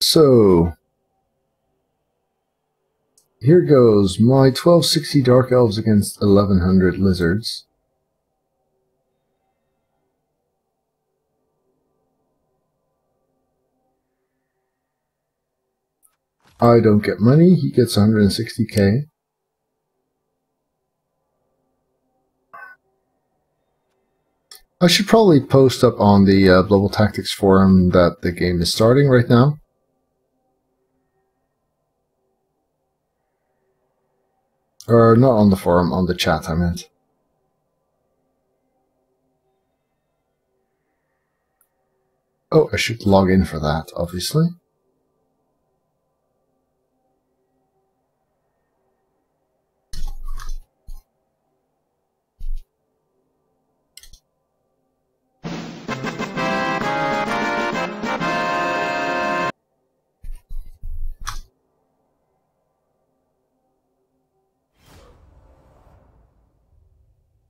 So, here goes my 1260 Dark Elves against 1100 Lizards. I don't get money, he gets 160k. I should probably post up on the BBTactics forum that the game is starting right now. Or not on the forum, on the chat I meant. Oh, I should log in for that, obviously.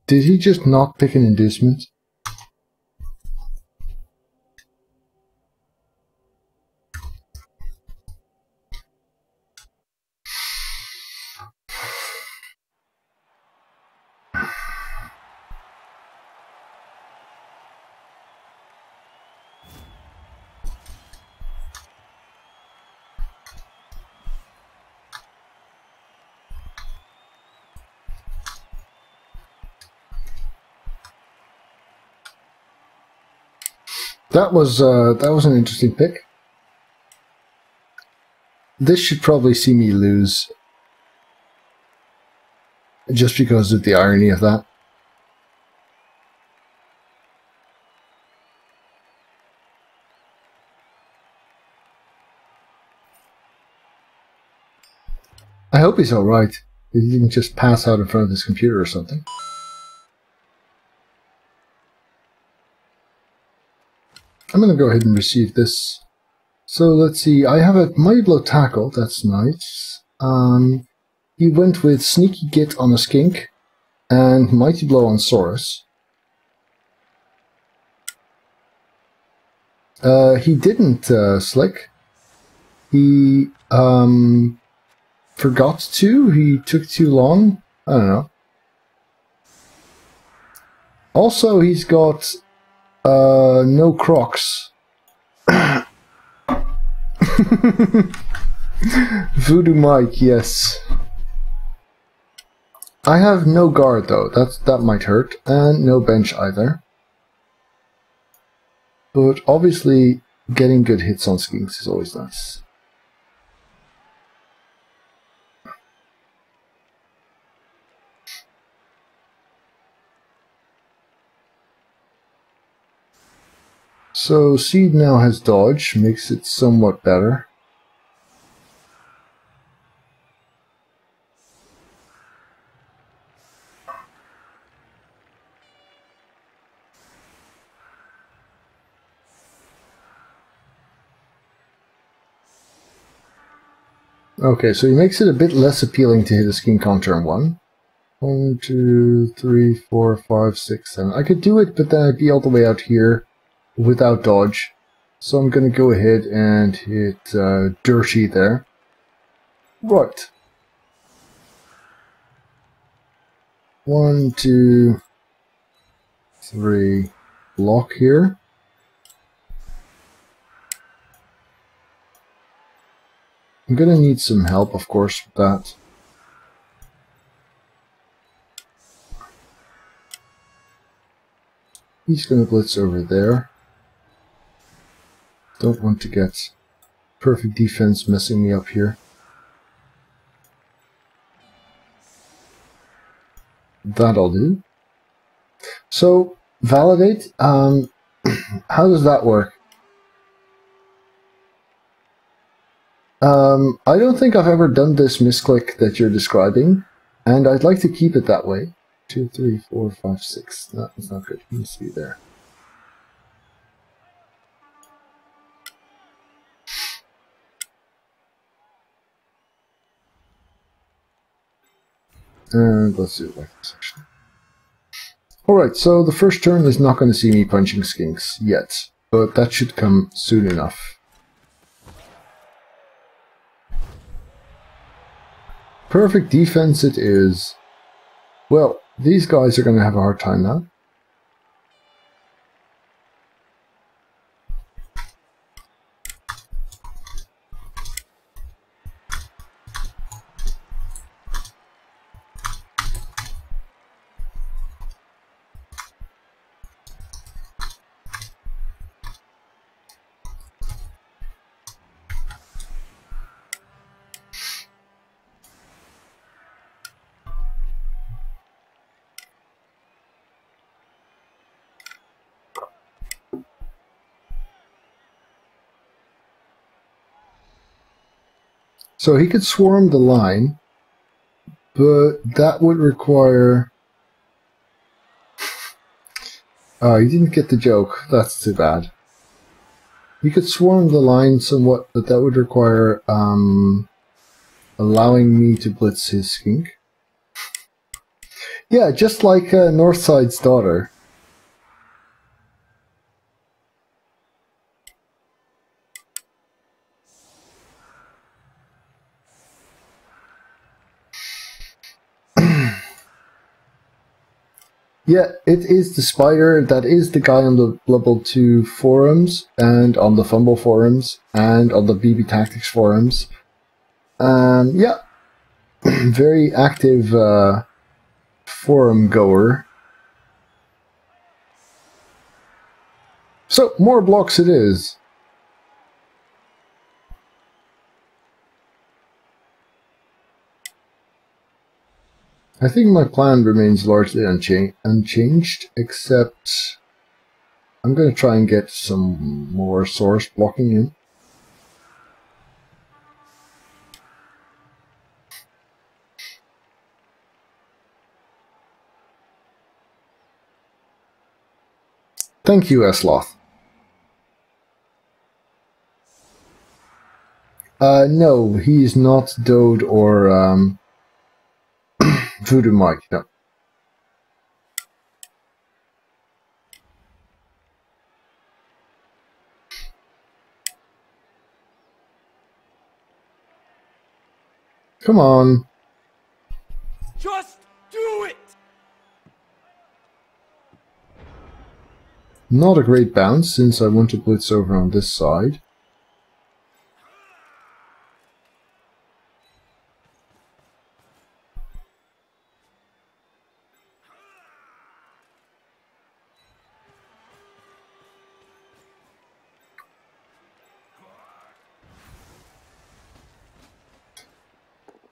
Did he just not pick an inducement? That was an interesting pick. This should probably see me lose, just because of the irony of that. I hope he's alright. He didn't just pass out in front of his computer or something. I'm going to go ahead and receive this. So let's see, I have a Mighty Blow Tackle, that's nice. He went with Sneaky Git on a Skink and Mighty Blow on Saurus. He didn't, Slick. He forgot to, he took too long, I don't know. Also, he's got no Crocs. Voodoo Mike, yes. I have no guard though, that might hurt, and no bench either. But obviously, getting good hits on skinks is always nice. So Seed now has dodge, makes it somewhat better. Okay, so he makes it a bit less appealing to hit a skink on turn 1. 1, 2, 3, 4, 5, 6, 7. I could do it, but then I'd be all the way out here without dodge. So I'm going to go ahead and hit Dirty there. Right. 1, 2, 3. Block here. I'm going to need some help, of course, with that. He's going to blitz over there. Don't want to get perfect defense messing me up here. That'll do. So, validate. How does that work? I don't think I've ever done this misclick that you're describing, and I'd like to keep it that way. 2, 3, 4, 5, 6. No, that's not good. He needs to be there. And let's do it like this, actually. Alright, so the first turn is not going to see me punching skinks yet, but that should come soon enough. Perfect defense it is. Well, these guys are going to have a hard time now. So he could swarm the line, but that would require... Oh, you didn't get the joke. That's too bad. He could swarm the line somewhat, but that would require allowing me to blitz his skink. Yeah, just like Northside's daughter. Yeah, it is the spider. That is the guy on the Level 2 forums, and on the Fumble forums, and on the BBTactics forums. Yeah, very active forum goer. So, more blocks it is. I think my plan remains largely unchanged, except I'm going to try and get some more source blocking in. Thank you, Esloth. No, he's not Dode or Voodoo Mike, no. Come on. Just do it! Not a great bounce, since I want to blitz over on this side.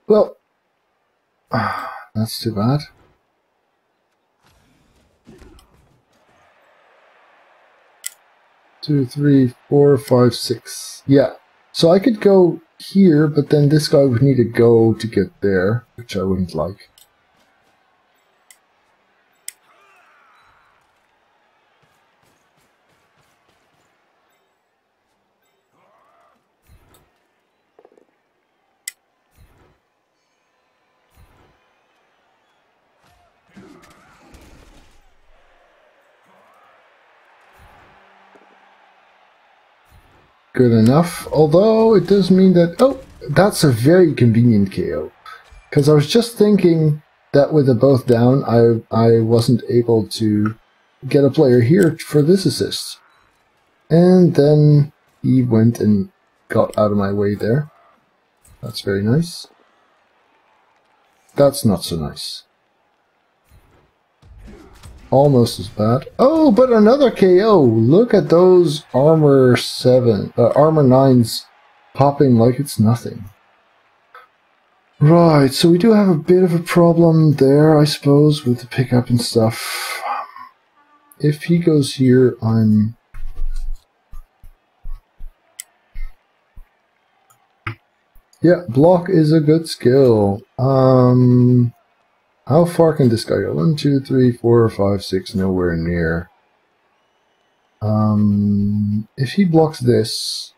Well, that's too bad. Two, three, four, five, six. Yeah. So I could go here, but then this guy would need to go to get there, which I wouldn't like. Good enough, although it does mean that... Oh, that's a very convenient KO. Because I was just thinking that with the both down, I wasn't able to get a player here for this assist. And then he went and got out of my way there. That's very nice. That's not so nice. Almost as bad. Oh, but another KO! Look at those armor 9s popping like it's nothing. Right, so we do have a bit of a problem there, I suppose, with the pickup and stuff. If he goes here, I'm... Yeah, block is a good skill. How far can this guy go? 1, 2, 3, 4, 5, 6, nowhere near. If he blocks this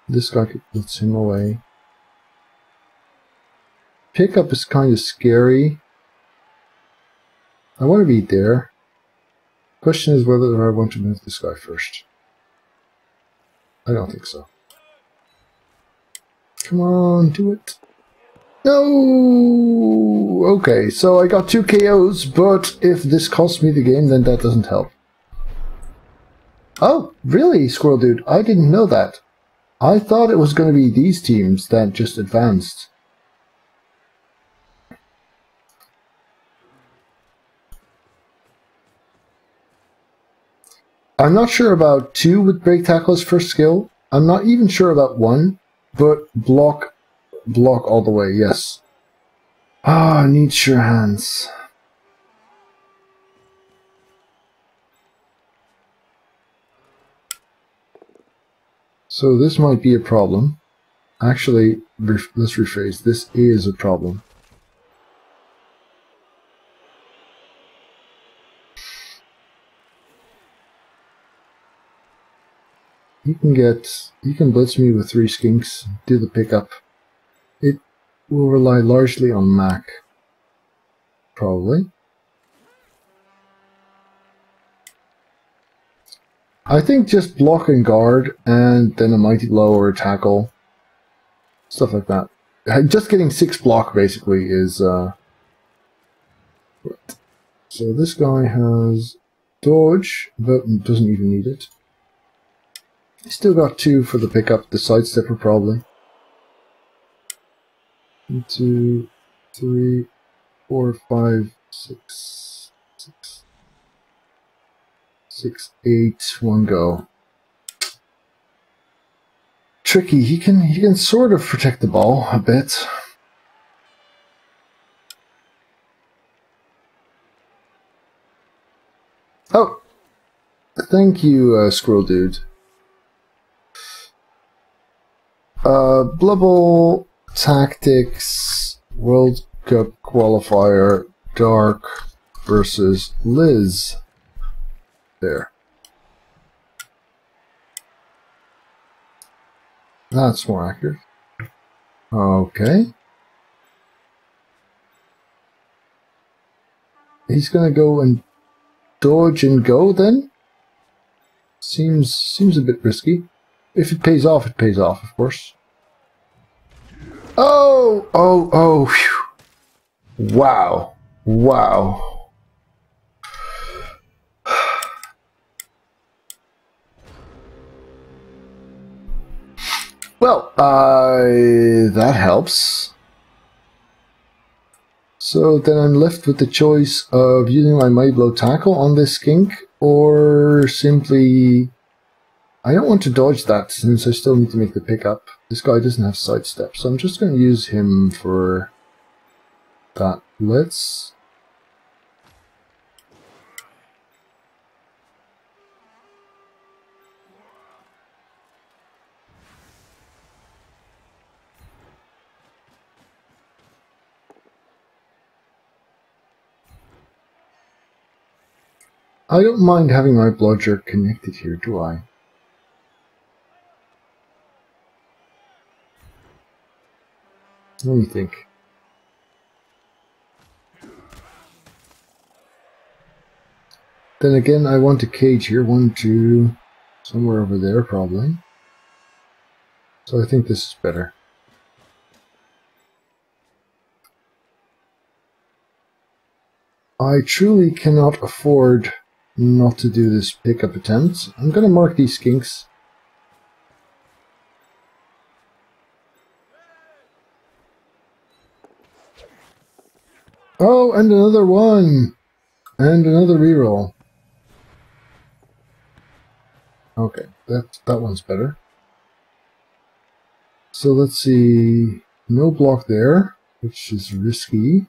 guy could blitz him away. Pickup is kind of scary. I want to be there. Question is whether I want to move this guy first. I don't think so. Come on, do it. No! Okay, so I got 2 KOs, but if this costs me the game, then that doesn't help. Oh, really, Squirrel Dude? I didn't know that. I thought it was going to be these teams that just advanced. I'm not sure about 2 with Break Tackle as first skill. I'm not even sure about 1, but block all the way, yes. Ah, need sure hands. So this might be a problem. Actually, let's rephrase. This is a problem. He can blitz me with 3 skinks, do the pickup. It will rely largely on Mac. Probably. I think just block and guard, and then a mighty blow or a tackle. Stuff like that. Just getting 6 block, basically, is... So this guy has dodge, but doesn't even need it. Still got 2 for the pickup, the sidestepper probably. 1, 2, 3, 4, 5, 6, 8, 1 go. Tricky. He can sort of protect the ball a bit. Oh, thank you, Squirrel Dude. Blubble Tactics World Cup Qualifier Dark versus Liz. There. That's more accurate. Okay. He's gonna go and dodge and go then? Seems a bit risky. If it pays off, of course. Oh, phew. Wow. Well, that helps. So then I'm left with the choice of using my Mighty Blow Tackle on this skink, or simply... I don't want to dodge that since I still need to make the pickup. This guy doesn't have sidestep, so I'm just going to use him for that blitz. I don't mind having my bludger connected here, do I? Let me think. Then again, I want a cage here. 1, 2, somewhere over there probably. So I think this is better. I truly cannot afford not to do this pickup attempt. I'm going to mark these skinks. Oh, and another one! And another reroll. Okay, that one's better. So let's see. No block there, which is risky.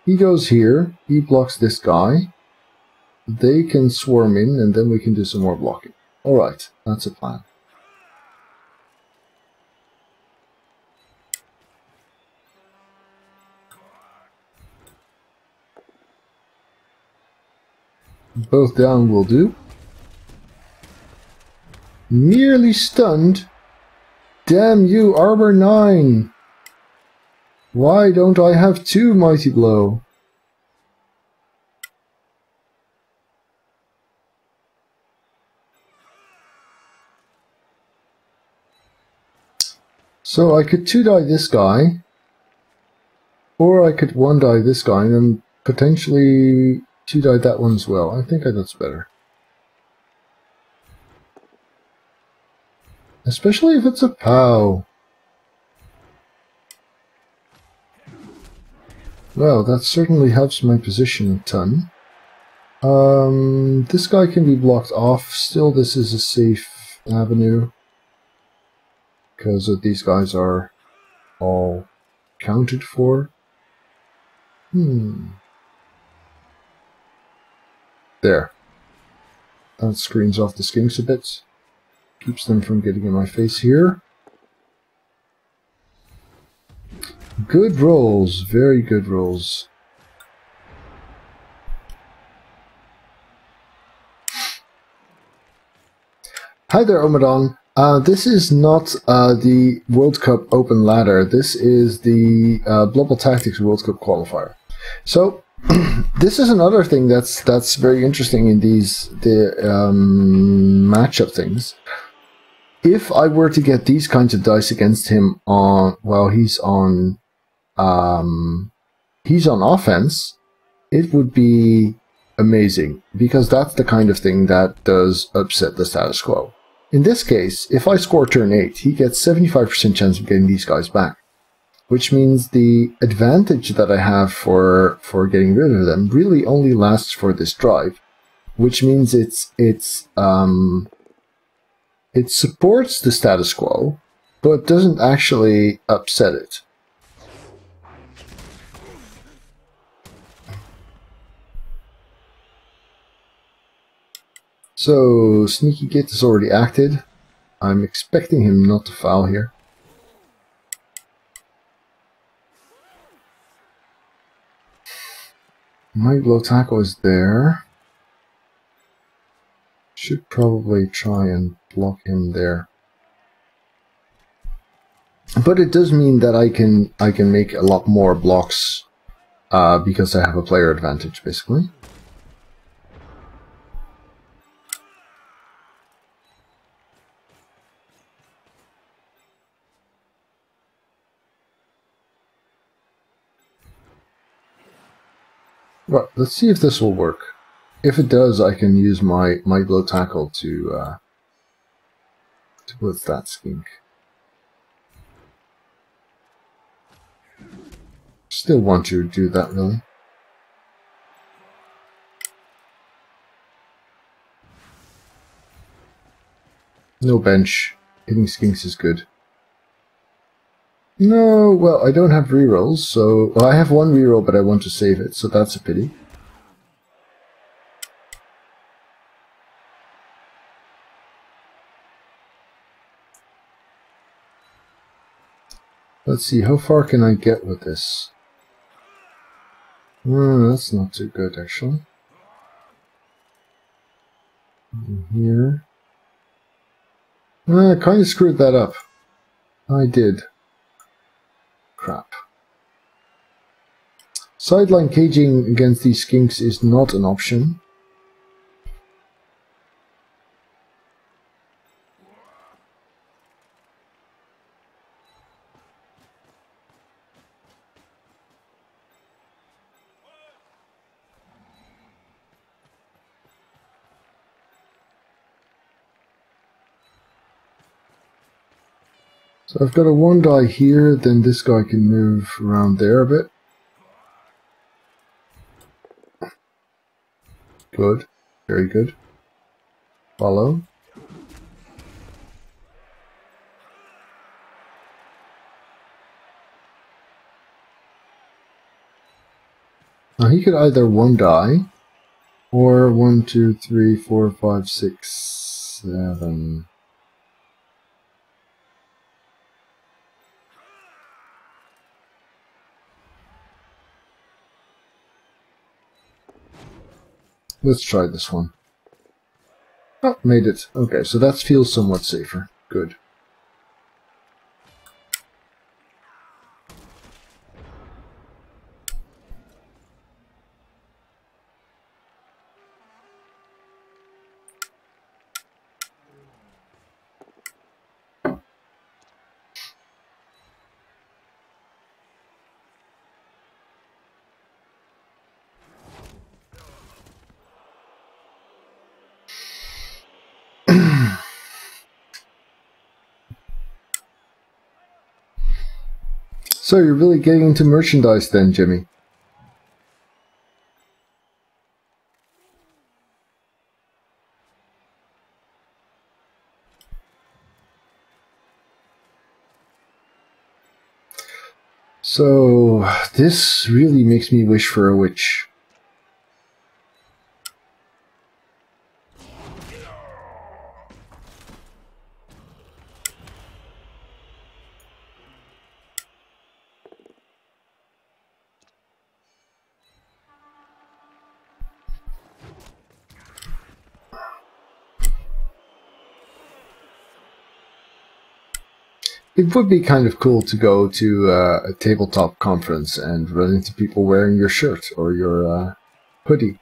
He goes here. He blocks this guy. They can swarm in, and then we can do some more blocking. Alright, that's a plan. Both down will do. Nearly stunned. Damn you, armor 9. Why don't I have 2 Mighty Blow? So I could 2-die this guy, or I could 1-die this guy and then potentially 2-die that one as well. I think that's better. Especially if it's a POW. Well, that certainly helps my position a ton. This guy can be blocked off. Still, this is a safe avenue. Because these guys are all counted for. There. That screens off the skinks a bit. Keeps them from getting in my face here. Good rolls. Very good rolls. Hi there, Omadon. This is not the World Cup Open Ladder. This is the BBTactics World Cup Qualifier. So this is another thing that's very interesting in the matchup things. If I were to get these kinds of dice against him while he's on offense, it would be amazing, because that's the kind of thing that does upset the status quo. In this case, if I score turn 8, he gets 75% chance of getting these guys back, which means the advantage that I have for getting rid of them really only lasts for this drive, which means it supports the status quo, but doesn't actually upset it. So, Sneaky Git is already acted. I'm expecting him not to foul here. My blow tackle is there. Should probably try and block him there. But it does mean that I can make a lot more blocks because I have a player advantage, basically. Well, let's see if this will work. If it does, I can use my blow tackle to blitz that skink. Still want to do that, really. No bench. Hitting skinks is good. No, well, I don't have rerolls, so... Well, I have one reroll, but I want to save it, so that's a pity. Let's see, how far can I get with this? That's not too good, actually. Here. I kind of screwed that up. I did. Crap. Sideline caging against these skinks is not an option. So I've got a 1-die here, then this guy can move around there a bit. Good. Very good. Follow. Now he could either 1-die, or 1, 2, 3, 4, 5, 6, 7... Let's try this one. Oh, made it. Okay, so that feels somewhat safer. Good. So you're really getting into merchandise then, Jimmy? So this really makes me wish for a witch. It would be kind of cool to go to a tabletop conference and run into people wearing your shirt or your hoodie.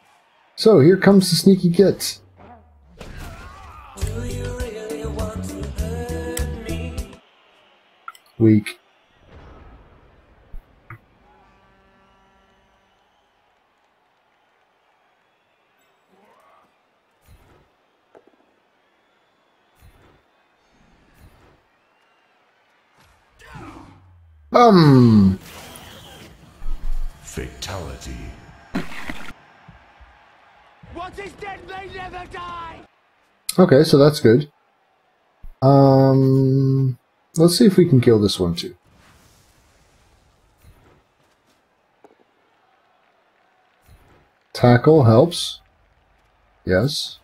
So here comes the sneaky git. Do you really want to hurt me? Weak. Fatality. What is dead may never die! Okay, so that's good. Let's see if we can kill this one too. Tackle helps. Yes.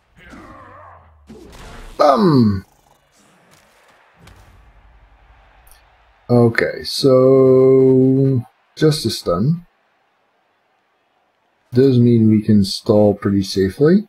Okay, so just a stun. Does mean we can stall pretty safely.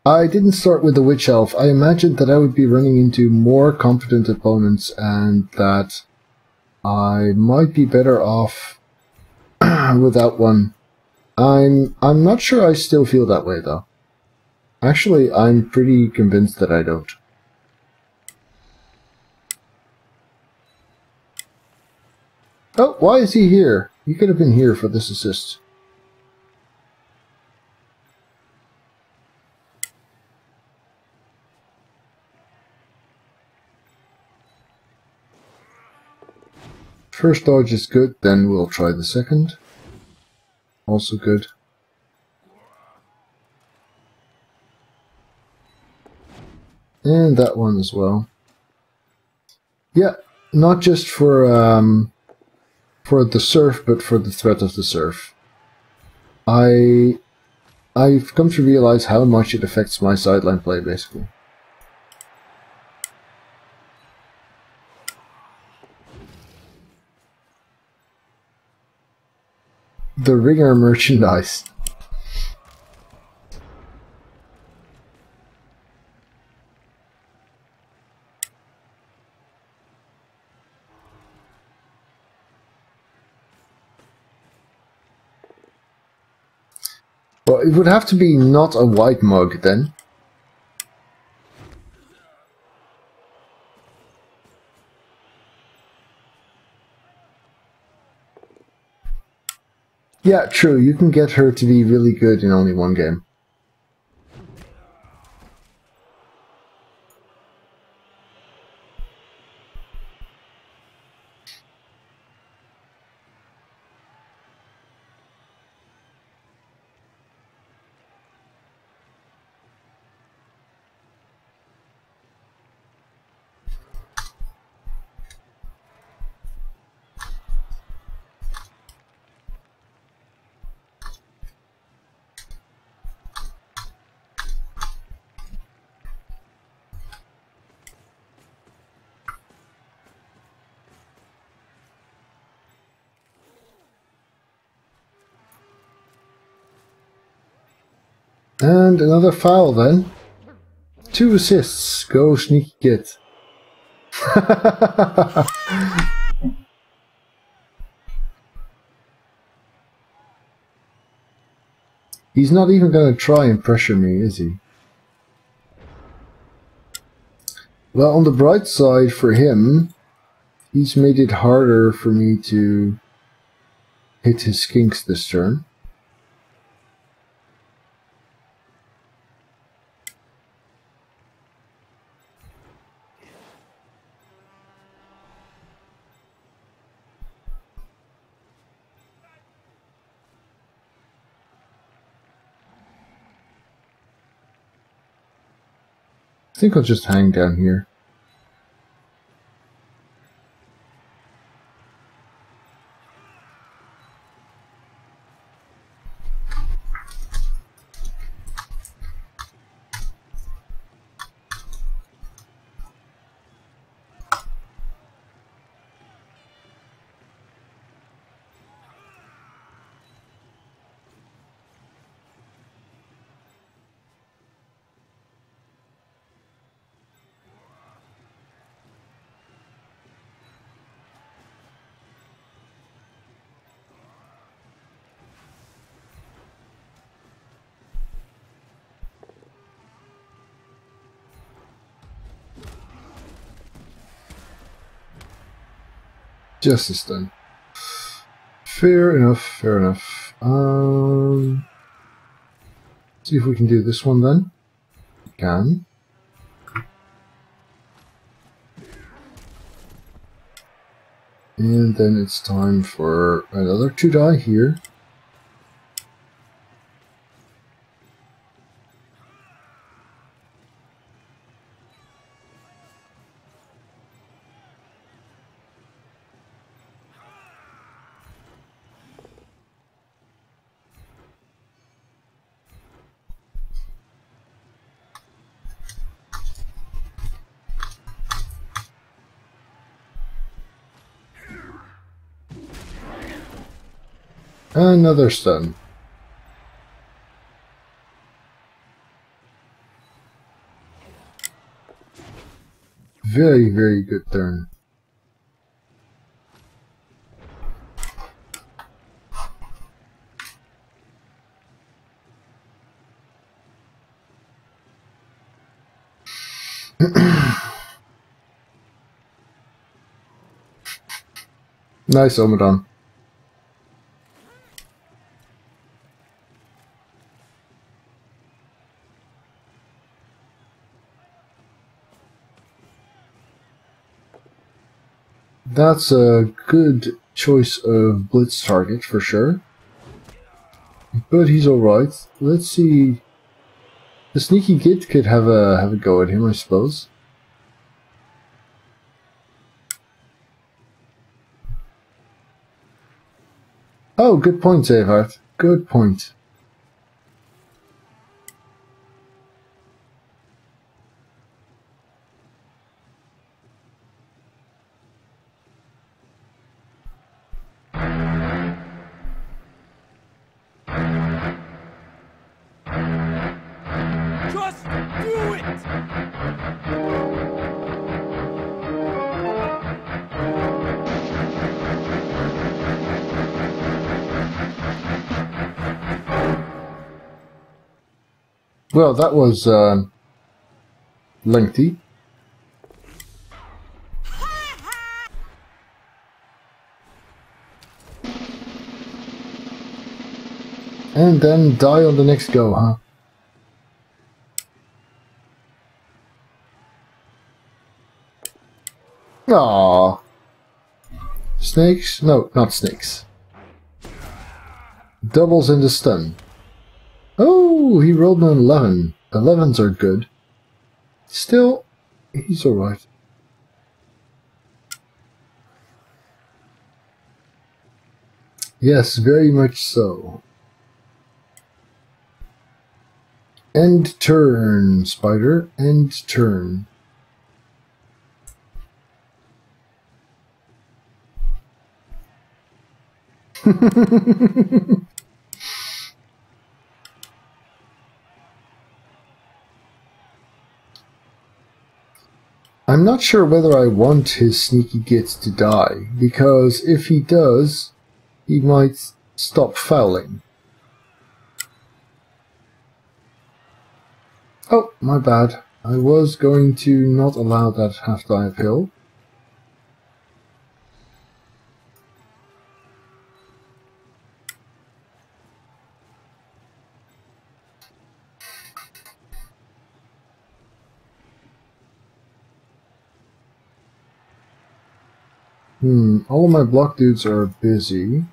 I didn't start with the Witch Elf. I imagined that I would be running into more competent opponents and that I might be better off without one. I'm not sure I still feel that way though. Actually, I'm pretty convinced that I don't. Oh, why is he here? He could have been here for this assist. First dodge is good, then we'll try the second. Also good. And that one as well. Yeah, not just for the surf, but for the threat of the surf. I've come to realize how much it affects my sideline play, basically. The ringer merchandise. Well, it would have to be not a white mug, then. Yeah, true, you can get her to be really good in only one game. And another foul then. 2 assists. Go sneaky git. He's not even going to try and pressure me, is he? Well, on the bright side for him, he's made it harder for me to hit his skinks this turn. I think I'll just hang down here. Just a stun. Fair enough, fair enough. See if we can do this one then. We can. And then it's time for another 2 die here. Another stun. Very, very good turn. Nice, Omadon. That's a good choice of blitz target for sure. But he's alright. Let's see. The sneaky git could have a go at him, I suppose. Oh, good point, Zavart. Good point. Just do it! Well, that was lengthy. And then die on the next go, huh? Aww. Snakes? No, not snakes. Doubles in the stun. Oh, he rolled an 11. 11s are good. Still, he's alright. Yes, very much so. End turn, Spider. End turn. I'm not sure whether I want his sneaky gits to die, because if he does, he might stop fouling. Oh, my bad. I was going to not allow that half die uphill. All of my block dudes are busy,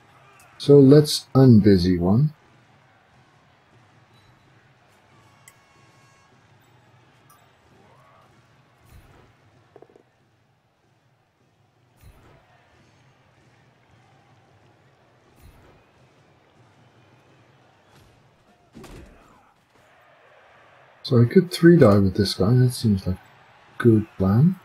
so let's unbusy one. So I could 3-die with this guy, that seems like a good plan.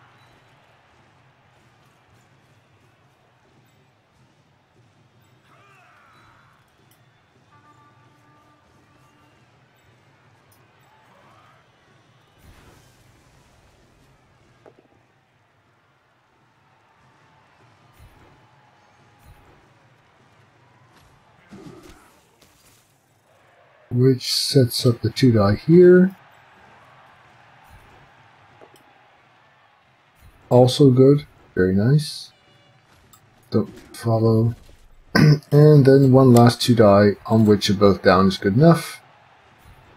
Which sets up the 2-die here. Also good, very nice. Don't follow. And then one last 2-die on which a both down is good enough.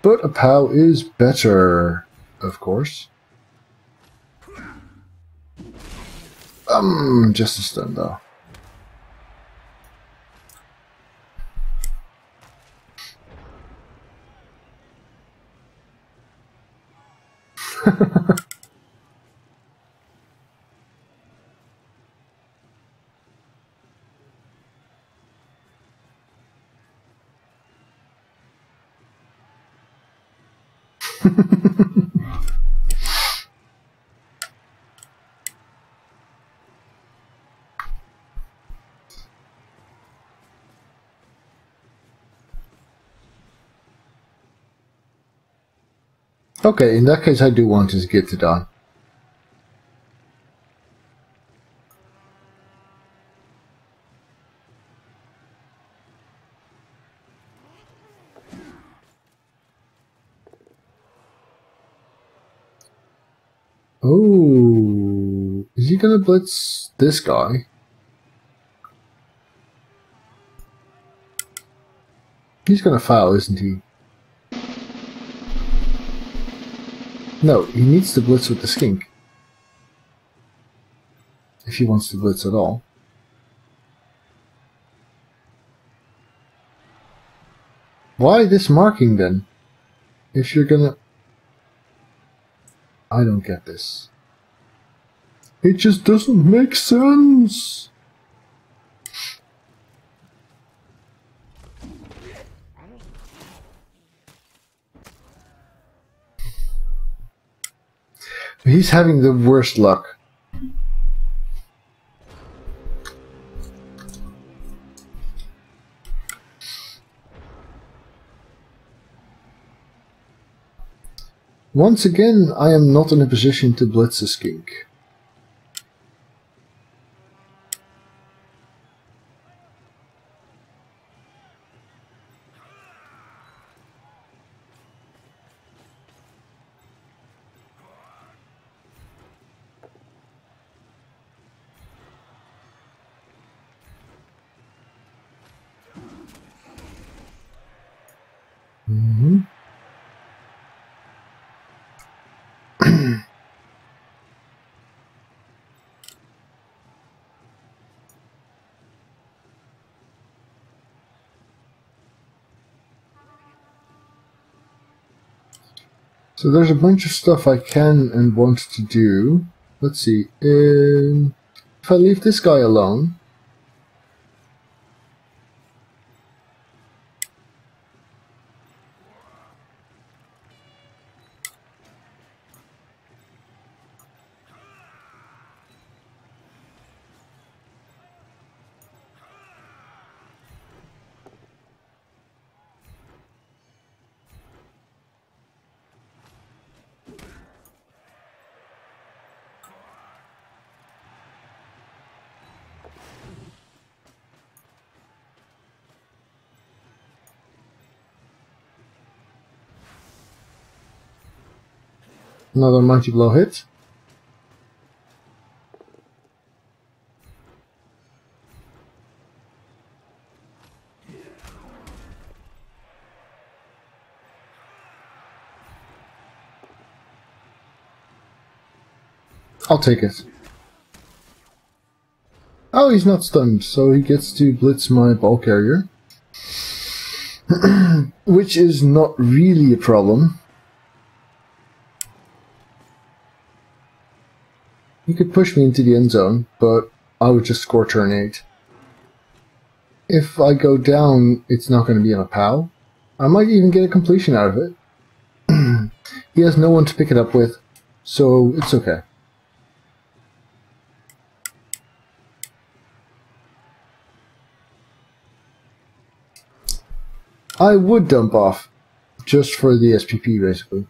But a POW is better, of course. Just a stun though. Okay, in that case I do want his git to die. Oh, is he gonna blitz this guy? He's gonna foul, isn't he? No, he needs to blitz with the skink. If he wants to blitz at all. Why this marking then? If you're gonna... I don't get this. It just doesn't make sense! He's having the worst luck. Once again, I am not in a position to blitz a skink. So there's a bunch of stuff I can and want to do. Let's see. If I leave this guy alone... Another mighty blow hit. I'll take it. Oh, he's not stunned, so he gets to blitz my ball carrier. Which is not really a problem. He could push me into the end zone, but I would just score turn 8. If I go down, it's not going to be on a POW. I might even get a completion out of it. He has no one to pick it up with, so it's okay. I would dump off, just for the SPP basically.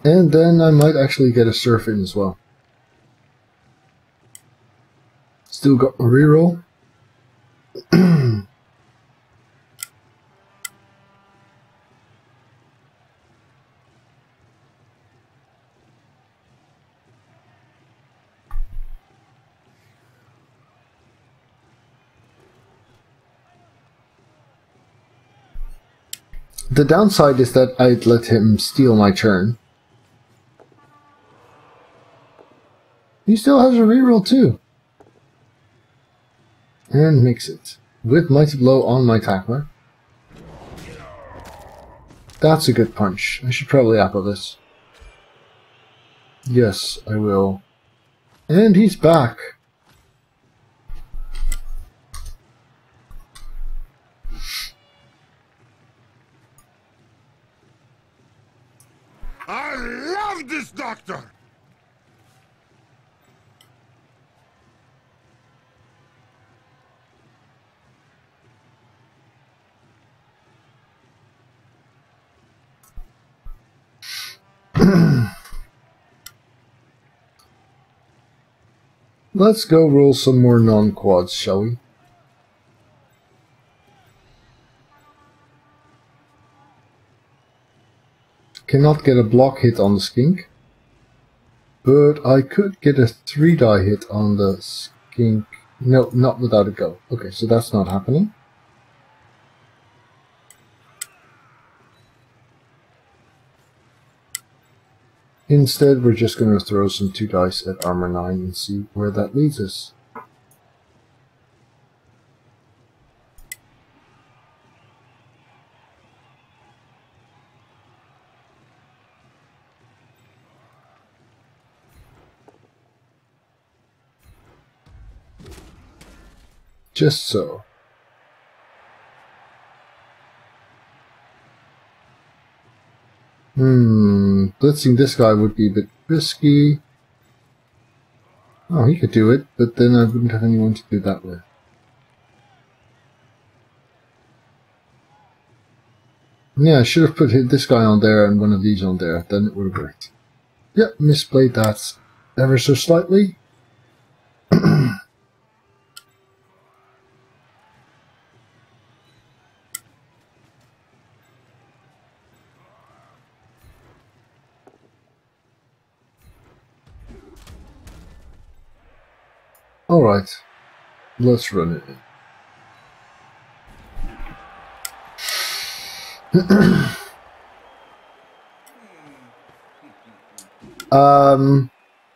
And then I might actually get a surf in as well. Still got my reroll. The downside is that I'd let him steal my turn. He still has a reroll too. And makes it. With Mighty Blow on my tackler. That's a good punch. I should probably apple this. Yes, I will. And he's back. I love this doctor! Let's go roll some more non-quads, shall we? Cannot get a block hit on the skink, but I could get a 3-die hit on the skink. No, not without a go. Okay, so that's not happening. Instead, we're just going to throw some 2 dice at armor 9 and see where that leads us. Just so. Blitzing this guy would be a bit risky. Oh, he could do it, but then I wouldn't have anyone to do that with. Yeah, I should have put this guy on there and one of these on there, then it would have worked. Yep, misplayed that ever so slightly. Alright, let's run it in.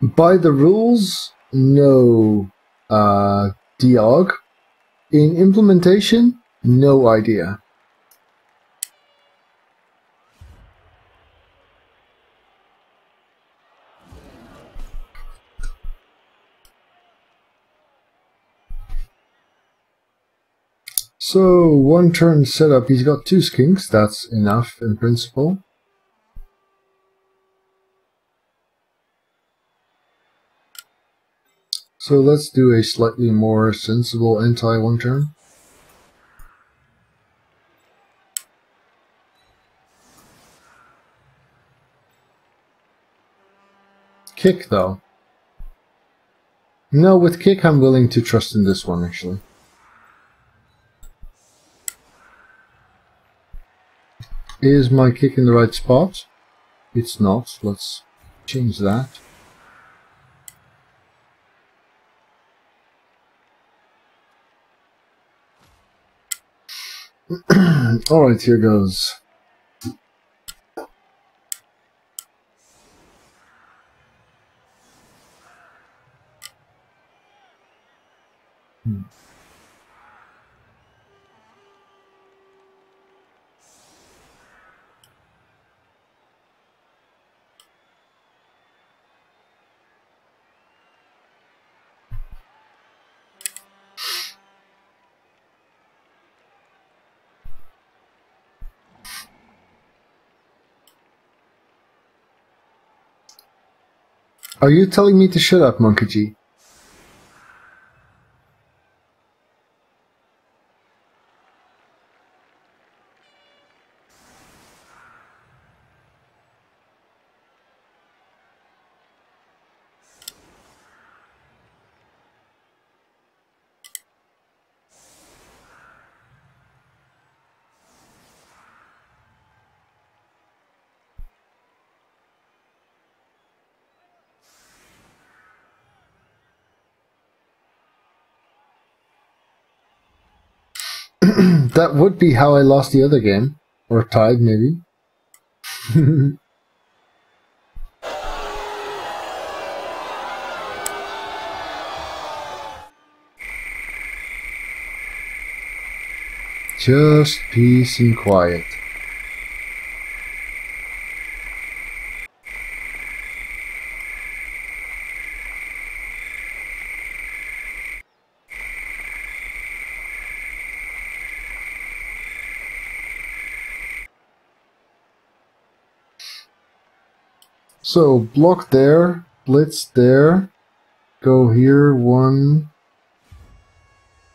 By the rules, no Diog. In implementation, no idea. So, 1 turn setup, he's got 2 skinks, that's enough in principle. So let's do a slightly more sensible anti-1 turn. Kick though. No, with kick I'm willing to trust in this one, actually. Is my kick in the right spot? It's not. Let's change that. Alright, here goes. Are you telling me to shut up, Monkey G? That would be how I lost the other game. Or tied, maybe. Just peace and quiet. So, block there, blitz there, go here, one.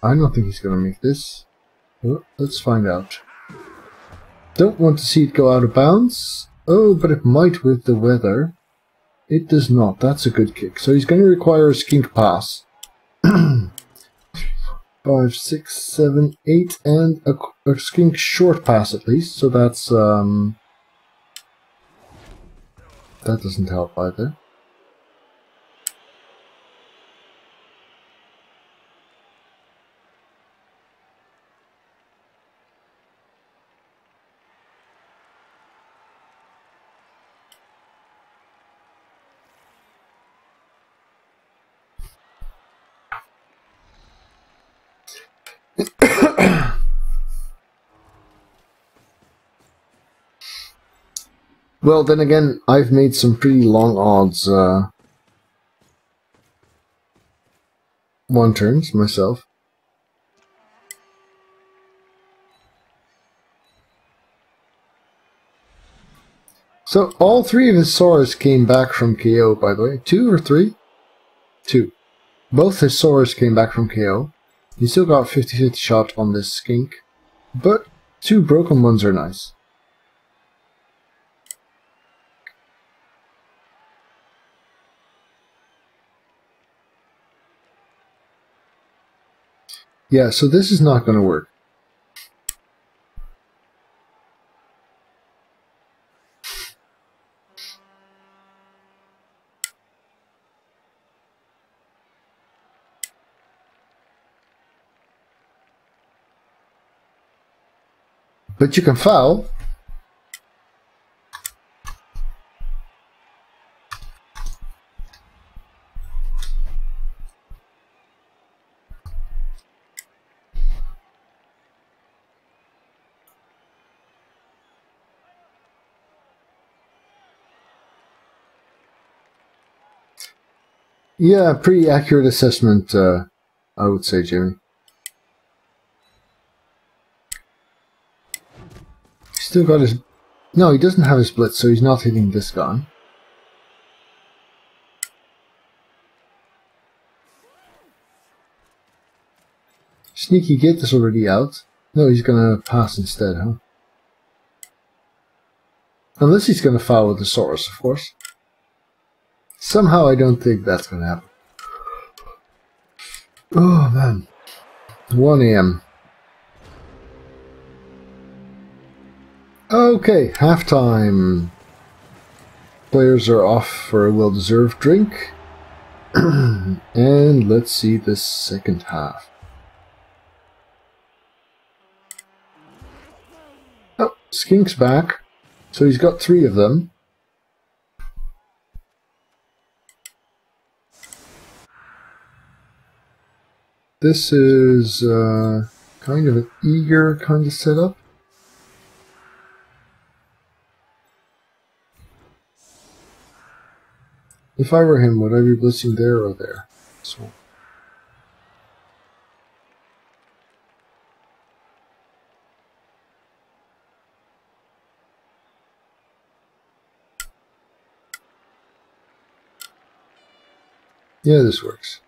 I don't think he's gonna make this. Oh, let's find out. Don't want to see it go out of bounds. Oh, but it might with the weather. It does not. That's a good kick. So he's going to require a skink pass. 5, 6, 7, 8, and a skink short pass at least. So that's that doesn't help either. Well, then again, I've made some pretty long odds one turns myself. So all three of his Saurs came back from KO, by the way. 2 or 3? 2. Both his Saurs came back from KO. He still got 50-50 shot on this skink, but 2 broken ones are nice. Yeah, so this is not going to work. But you can foul. Yeah, pretty accurate assessment, I would say, Jimmy. Still got his... No, he doesn't have his blitz, so he's not hitting this guy. Sneaky Git is already out. No, he's gonna pass instead, huh? Unless he's gonna foul with the Saurus, of course. Somehow I don't think that's gonna happen. Oh man. 1 AM. Okay, halftime. Players are off for a well-deserved drink. And let's see the second half. Oh, Skink's back. So he's got 3 of them. This is kind of an eager kind of setup. If I were him, would I be blitzing there or there? So. Yeah, this works.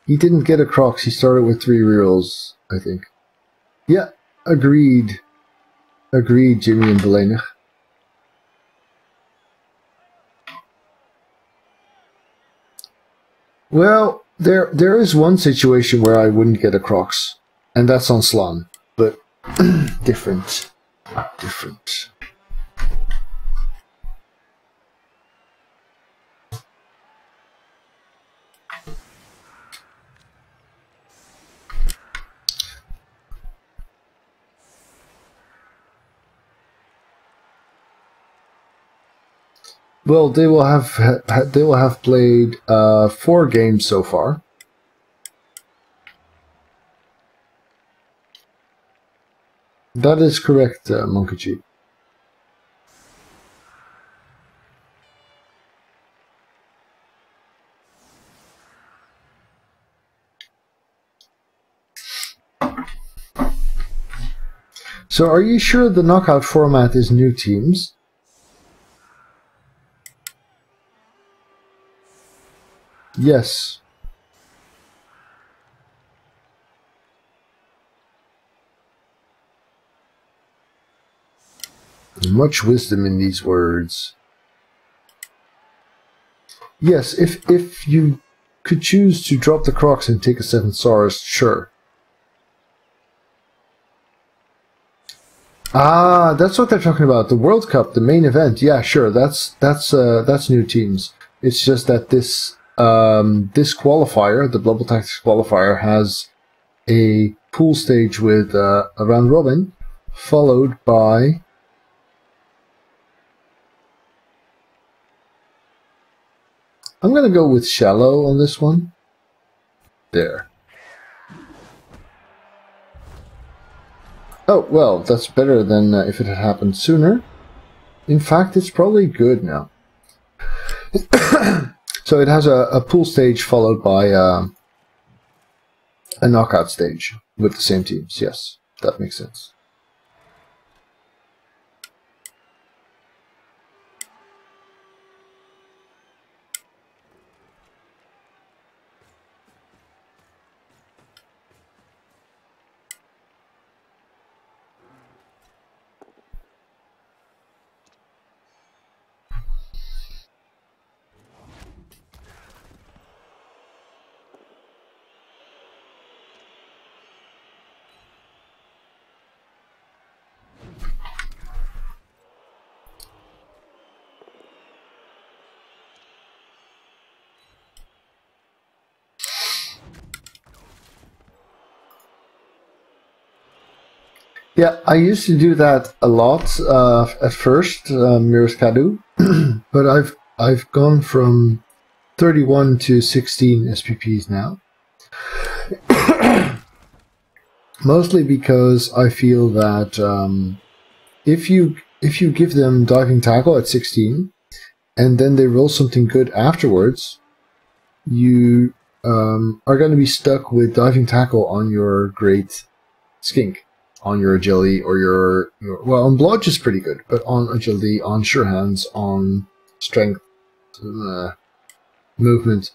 He didn't get a Crocs, he started with 3 rerolls, I think. Yeah, agreed. Agreed, Jimmy and Delaney. Well, there is one situation where I wouldn't get a Crocs, and that's on Slan, but different. Different. Well, they will have played 4 games so far. That is correct, Monkey. So, are you sure the knockout format is new teams? Yes. Much wisdom in these words. Yes, if you could choose to drop the Crocs and take a 7 stars, sure. Ah, that's what they're talking about. The World Cup, the main event. Yeah, sure. That's new teams. It's just that this this qualifier, the BBTactics qualifier, has a pool stage with a round robin, followed by I'm gonna go with shallow on this one. There. Oh, well, that's better than if it had happened sooner. In fact, it's probably good now. So it has a pool stage followed by a knockout stage with the same teams. Yes, that makes sense. Yeah, I used to do that a lot at first, Mirskadu, but I've gone from 31 to 16 SPPs now. Mostly because I feel that if you give them diving tackle at 16 and then they roll something good afterwards, you are going to be stuck with diving tackle on your great skink, on your agility, or your well, on blodge is pretty good, but on agility, on sure hands, on strength, movement.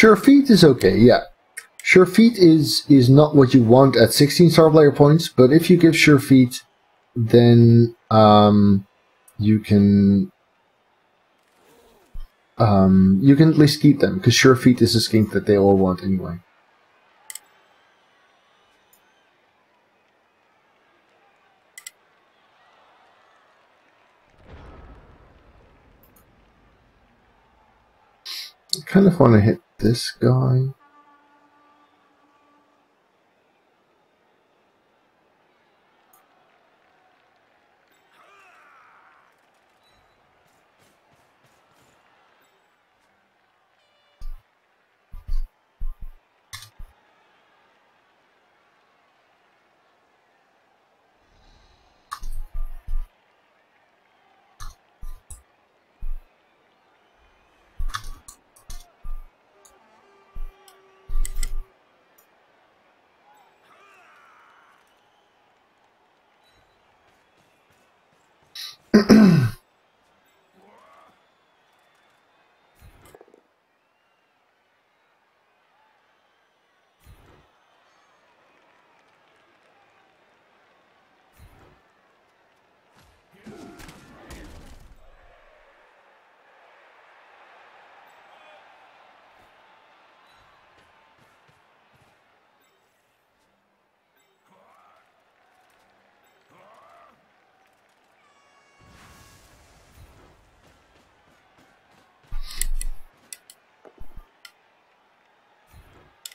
Sure Feet is okay, yeah. Sure Feet is not what you want at 16 star player points, but if you give Sure Feet, then you can at least keep them, because Sure Feet is a skink that they all want anyway. I kind of want to hit this guy.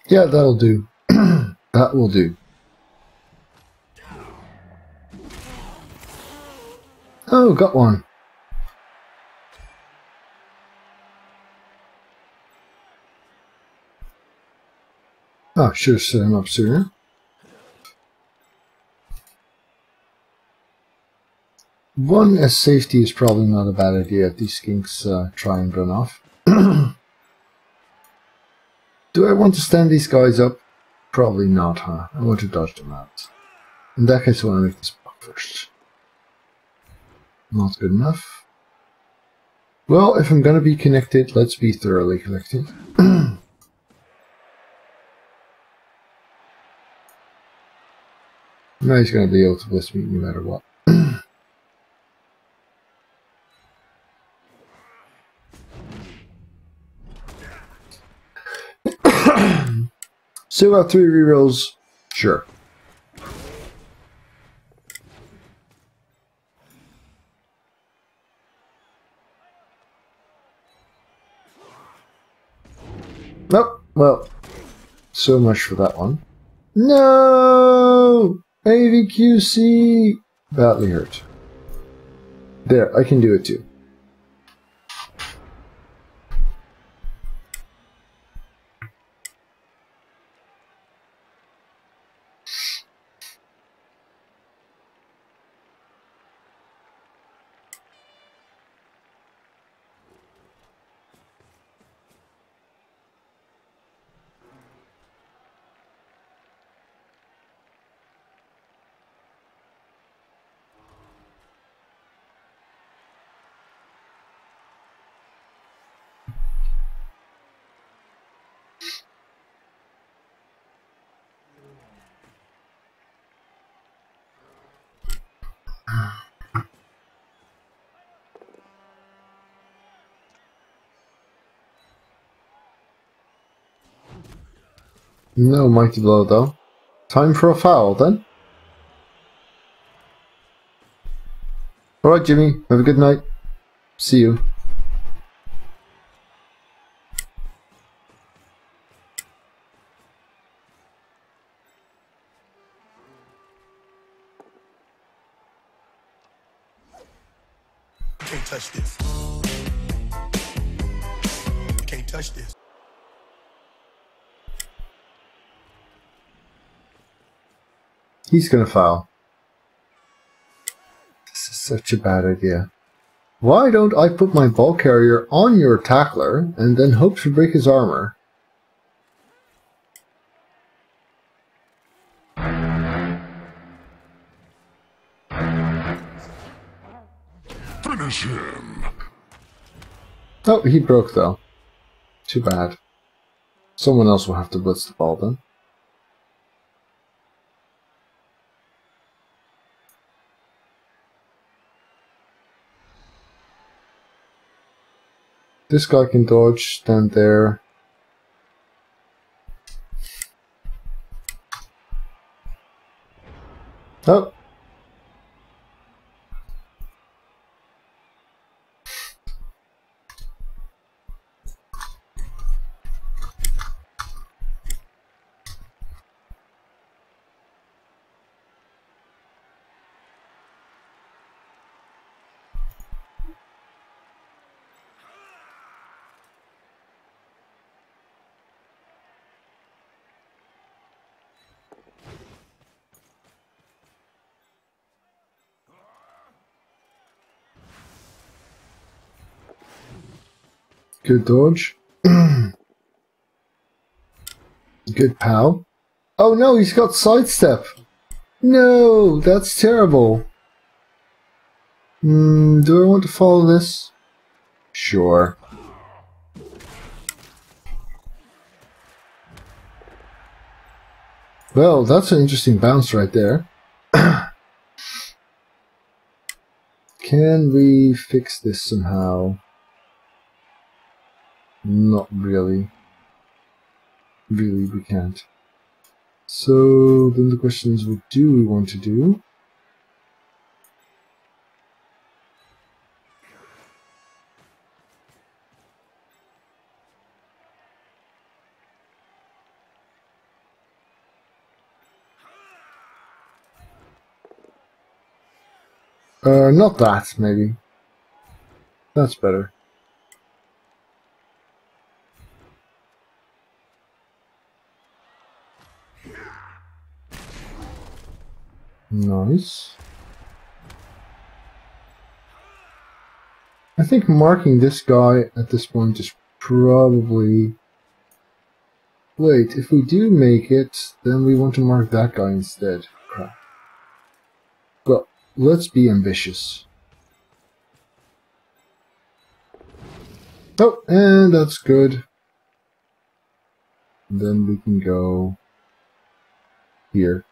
Yeah, that'll do. That will do. Oh, got one. Oh, should have set him up sooner. One as safety is probably not a bad idea if these skinks try and run off. Do I want to stand these guys up? Probably not, huh? I want to dodge them out. In that case, I want to make this block first. Not good enough. Well, if I'm going to be connected, let's be thoroughly connected. Now he's going to be able to blitz me no matter what. Still got 3 rerolls? Sure. Nope. Well, so much for that one. No! AVQC! Badly hurt. There, I can do it too. No mighty blow though. Time for a foul then. Alright Jimmy, have a good night. See you. Can't touch this. Can't touch this. He's gonna foul. This is such a bad idea. Why don't I put my ball carrier on your tackler and then hope to break his armor? Finish him. Oh, he broke though. Too bad. Someone else will have to blitz the ball then. This guy can dodge, stand there. Oh! Good dodge. Good pow. Oh no, he's got sidestep. No, that's terrible. Do I want to follow this? Sure. Well, that's an interesting bounce right there. Can we fix this somehow? Not really. Really, we can't. So, then the question is, what do we want to do? Not that, maybe. That's better. Nice. I think marking this guy at this point is probably... Wait, if we do make it, then we want to mark that guy instead. Crap. Well, let's be ambitious. Oh, and that's good. And then we can go here.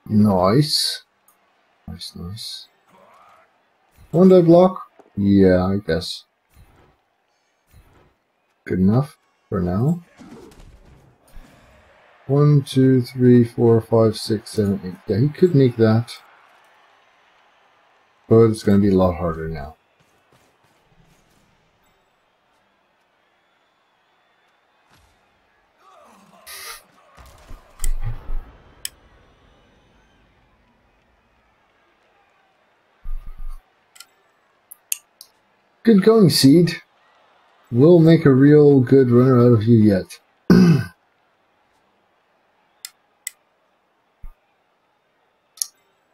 Nice. Nice, nice. One die block? Yeah, I guess. Good enough for now. 1, 2, 3, 4, 5, 6, 7, 8. Yeah, he could make that. But it's going to be a lot harder now. Good going, Seed. We'll make a real good runner out of you yet.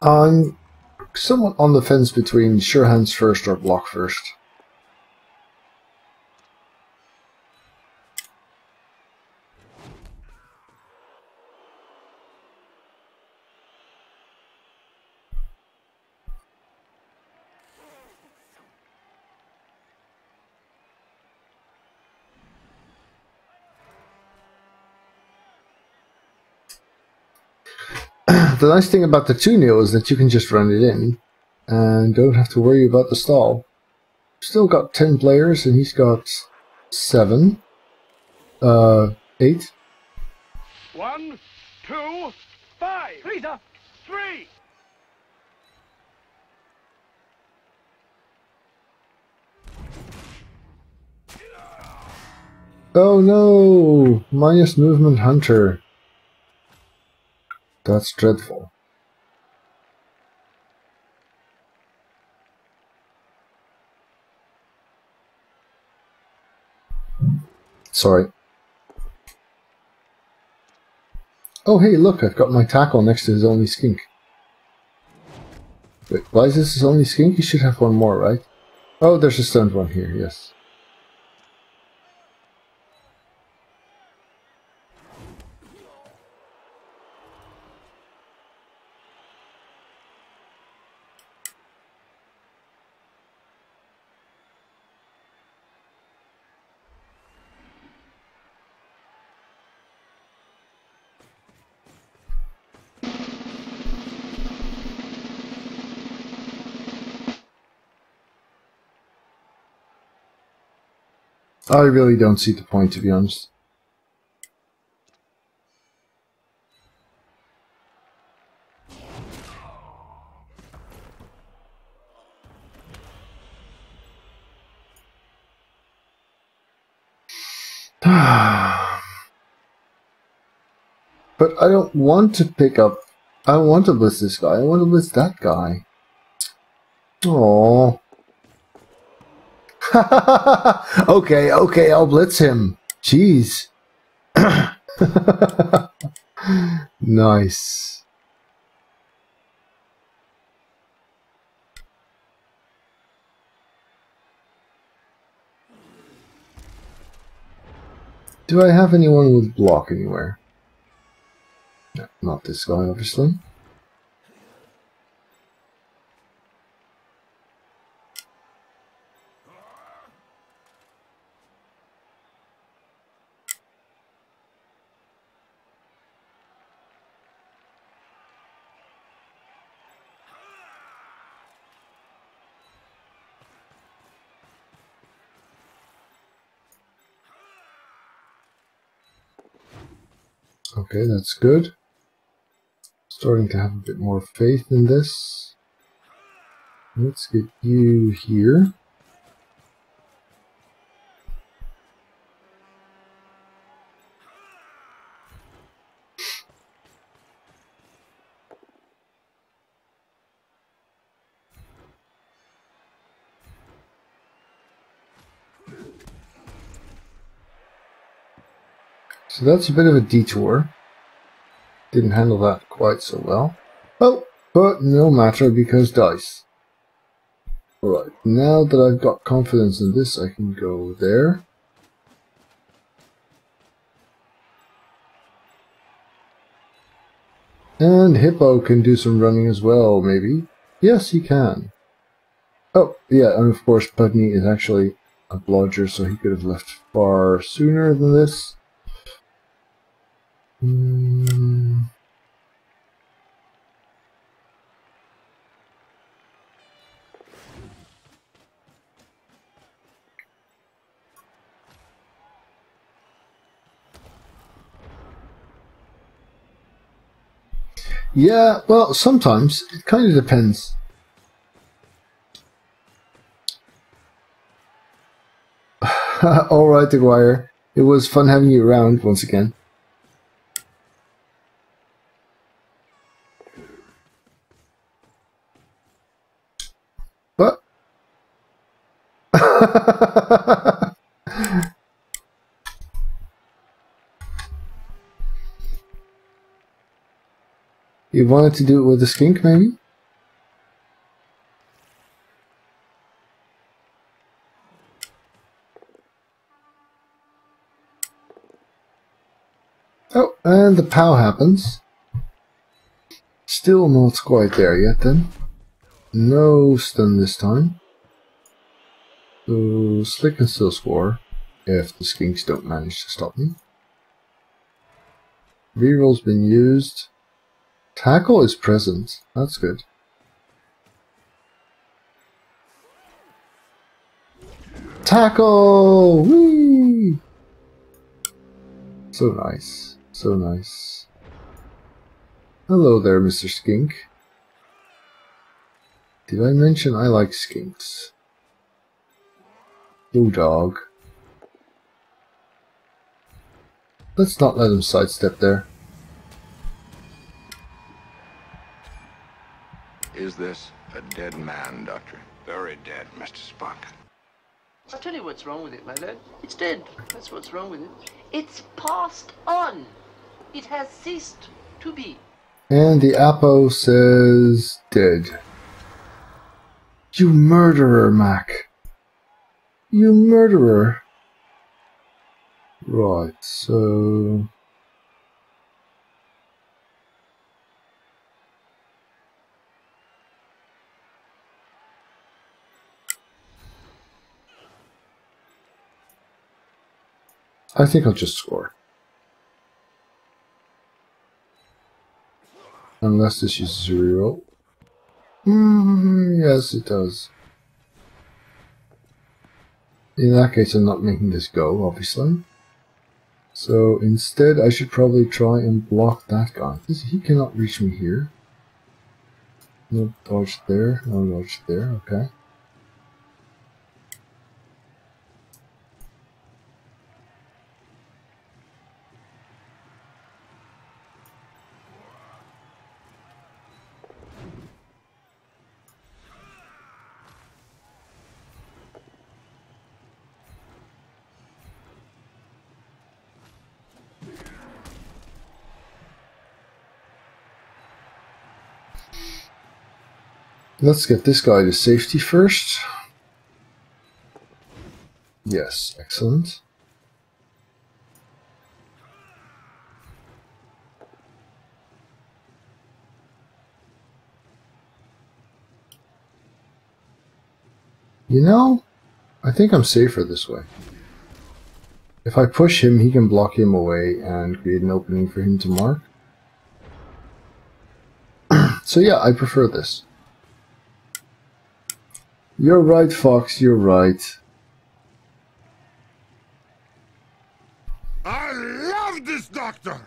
I'm somewhat on the fence between sure hands first or block first. The nice thing about the 2-0 is that you can just run it in and don't have to worry about the stall. Still got 10 players and he's got 7. 8. 1, 2, 5. Lisa, 3. Oh no! Minus movement hunter. That's dreadful. Sorry. Oh hey, look, I've got my tackle next to his only skink. Wait, why is this his only skink? He should have one more, right? Oh, there's a stunned one here, yes. I really don't see the point, to be honest. But I don't want to pick up... I don't want to blitz this guy. I want to blitz that guy. Aww. Okay, okay, I'll blitz him. Jeez. Nice. Do I have anyone with block anywhere? No, not this guy, obviously. Okay, that's good. Starting to have a bit more faith in this. Let's get you here. So that's a bit of a detour. Didn't handle that quite so well. Oh, but no matter because dice. Alright, now that I've got confidence in this, I can go there. And Hippo can do some running as well, maybe. Yes, he can. Oh, yeah, and of course Pugny is actually a blodger, so he could have left far sooner than this. Yeah, well, sometimes. It kind of depends. Alright, Aguirre. It was fun having you around once again. But... You wanted to do it with a skink, maybe? Oh, and the POW happens. Still not quite there yet, then. No stun this time. So, Slick can still score, if the skinks don't manage to stop me. Reroll's been used. Tackle is present. That's good. Tackle! Whee! So nice. So nice. Hello there, Mr. Skink. Did I mention I like skinks? Yo, dog. Let's not let him sidestep there. Is this a dead man, Doctor? Very dead, Mr. Spock. I'll tell you what's wrong with it, my lad. It's dead. That's what's wrong with it. It's passed on. It has ceased to be. And the Apo says dead. You murderer, Mac. You murderer. Right, so... I think I'll just score. Unless this uses a reroll. Yes, it does. In that case, I'm not making this go, obviously. So instead, I should probably try and block that guy. He cannot reach me here. No dodge there, no dodge there, okay. Let's get this guy to safety first. Yes, excellent. You know, I think I'm safer this way. If I push him, he can block him away and create an opening for him to mark. So yeah, I prefer this. You're right, Fox, you're right. I love this doctor!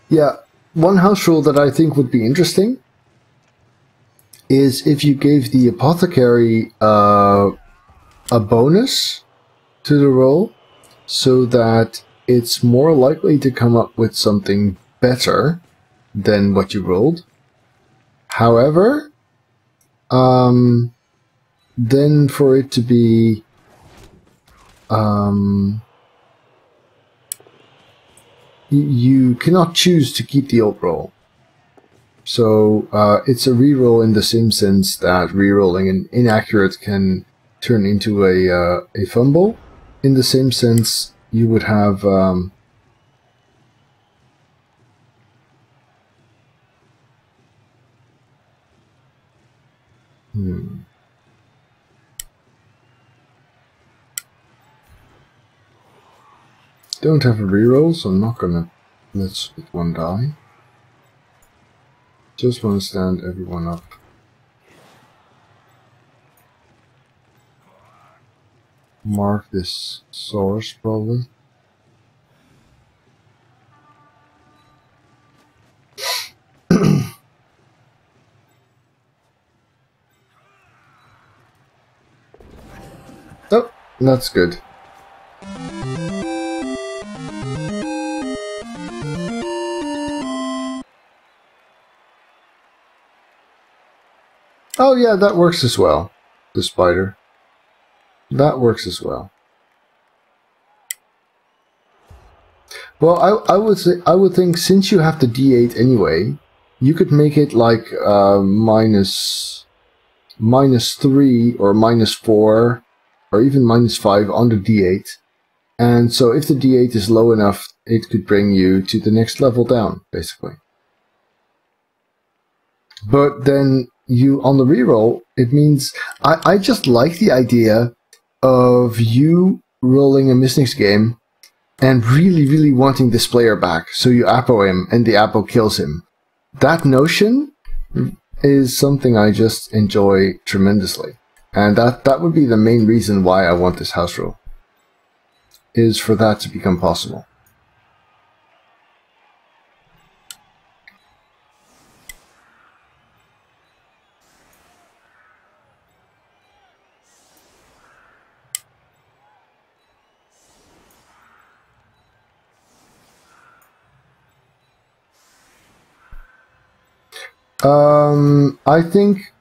Yeah, one house rule that I think would be interesting is if you gave the apothecary a bonus to the roll, so that it's more likely to come up with something better than what you rolled. However, then for it to be you cannot choose to keep the old roll. So it's a reroll in the same sense that rerolling an inaccurate can turn into a fumble. In the same sense, you would have don't have a reroll, so I'm not gonna let's with one die. Just want to stand everyone up. Mark this source probably. Oh, that's good. Oh yeah, that works as well. The spider. That works as well. Well, I would think since you have the D8 anyway, you could make it like minus 3 or minus 4 or even minus 5 on the D8. And so if the D8 is low enough, it could bring you to the next level down, basically. But then you, on the reroll, it means I just like the idea of you rolling a Mystics game and really, really wanting this player back. So you Apo him and the Apo kills him. That notion is something I just enjoy tremendously. And that would be the main reason why I want this house rule, is for that to become possible.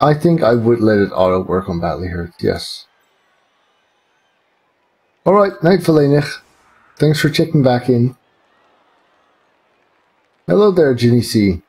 I think I would let it auto work on Badly Hurt, yes. Alright, night Verlenig. Thanks for checking back in. Hello there, Ginny C.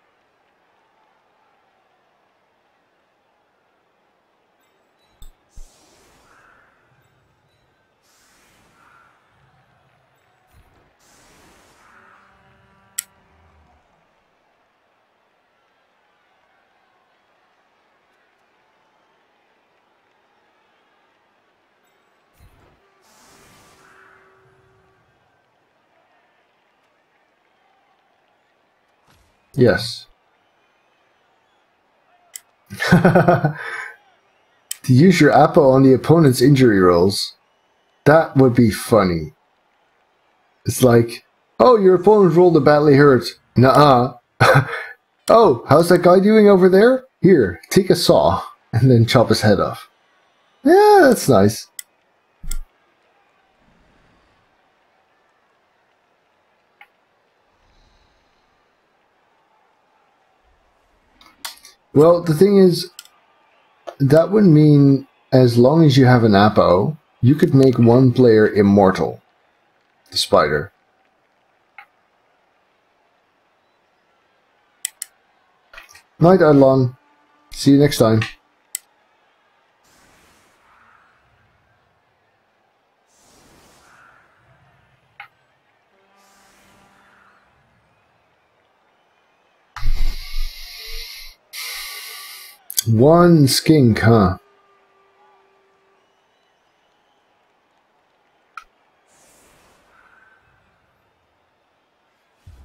Yes. To use your Apo on the opponent's injury rolls. That would be funny. It's like, oh, your opponent rolled a badly hurt. Nuh-uh. Oh, how's that guy doing over there? Here, take a saw and then chop his head off. Yeah, that's nice. Well, the thing is, that would mean as long as you have an Apo, you could make one player immortal. The spider. Night, Adlon. See you next time. One skink, huh?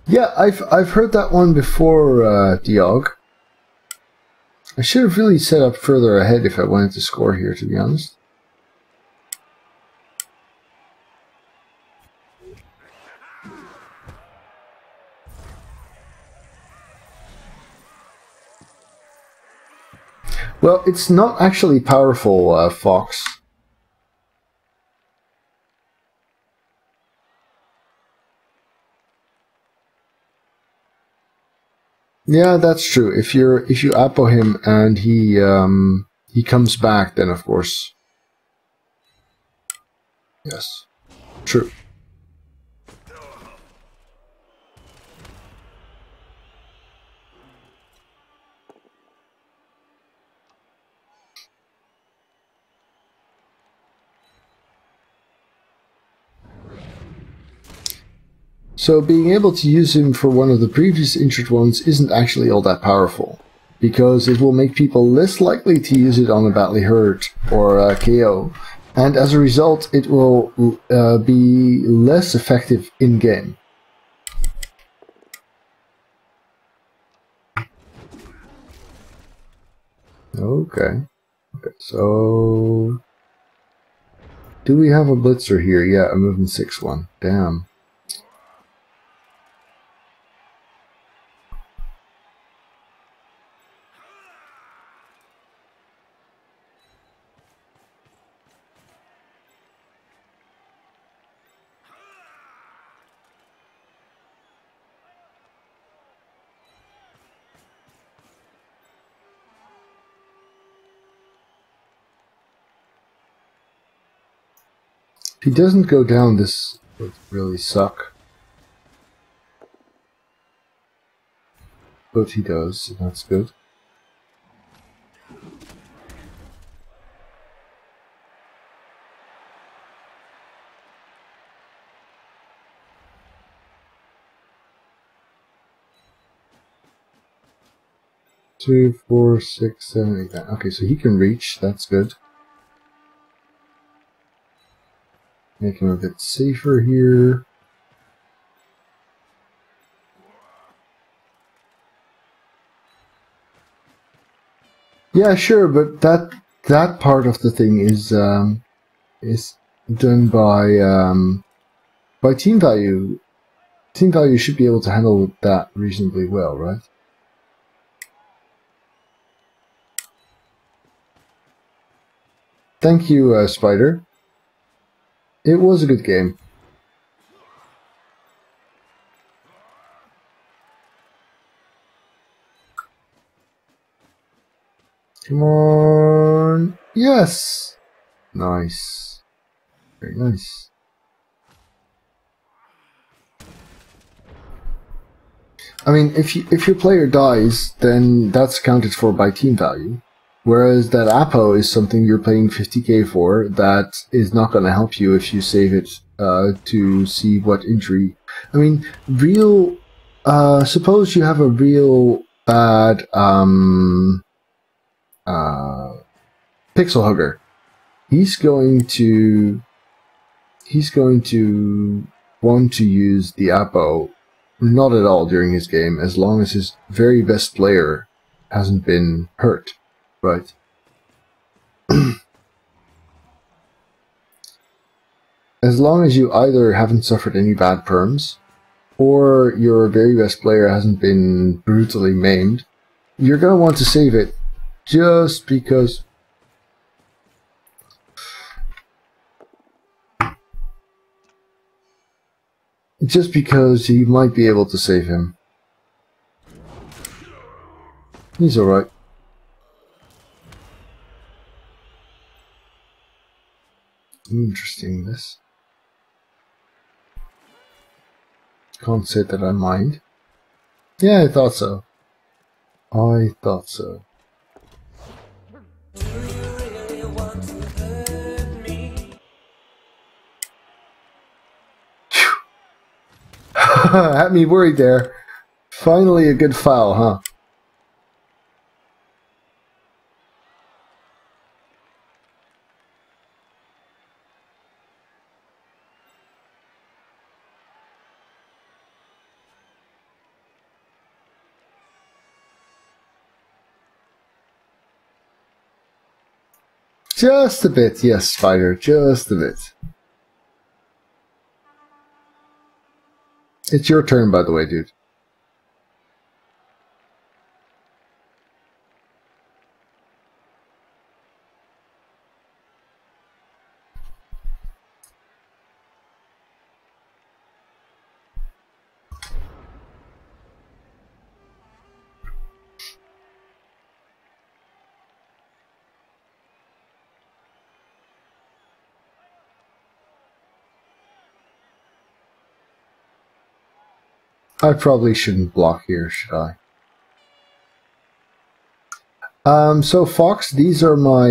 Yeah, I've heard that one before, Diog. I should have really set up further ahead if I wanted to score here, to be honest. Well, it's not actually powerful, Fox. Yeah, that's true. If you Apo him and he comes back, then of course. Yes. True. So being able to use him for one of the previous injured ones isn't actually all that powerful, because it will make people less likely to use it on a badly hurt or KO, and as a result it will be less effective in-game. Okay, so do we have a blitzer here? Yeah, a movement 6-1. Damn. If he doesn't go down, this would really suck. But he does, so that's good. Two, 4, 6, 7, 8, 9. Okay, so he can reach, that's good. Make him a bit safer here. Yeah, sure, but that part of the thing is done by team value. Team value should be able to handle that reasonably well, right? Thank you, Spider. It was a good game. Come on. Yes. Nice. Very nice. I mean, if your player dies, then that's accounted for by team value. Whereas that Apo is something you're paying 50k for that is not going to help you if you save it to see what injury. I mean, real. Suppose you have a real bad pixel hugger. He's going to want to use the Apo Not at all during his game, as long as his very best player hasn't been hurt. Right. As long as you either haven't suffered any bad perms, or your very best player hasn't been brutally maimed, you're going to want to save it just because... Just because you might be able to save him. He's alright. Interesting, this. Can't say that I mind. Yeah, I thought so. I thought so. Had me worried there. Finally a good foul, huh? Just a bit, yes, Spider, just a bit. It's your turn, by the way, dude. I probably shouldn't block here, should I? So Fox, these are my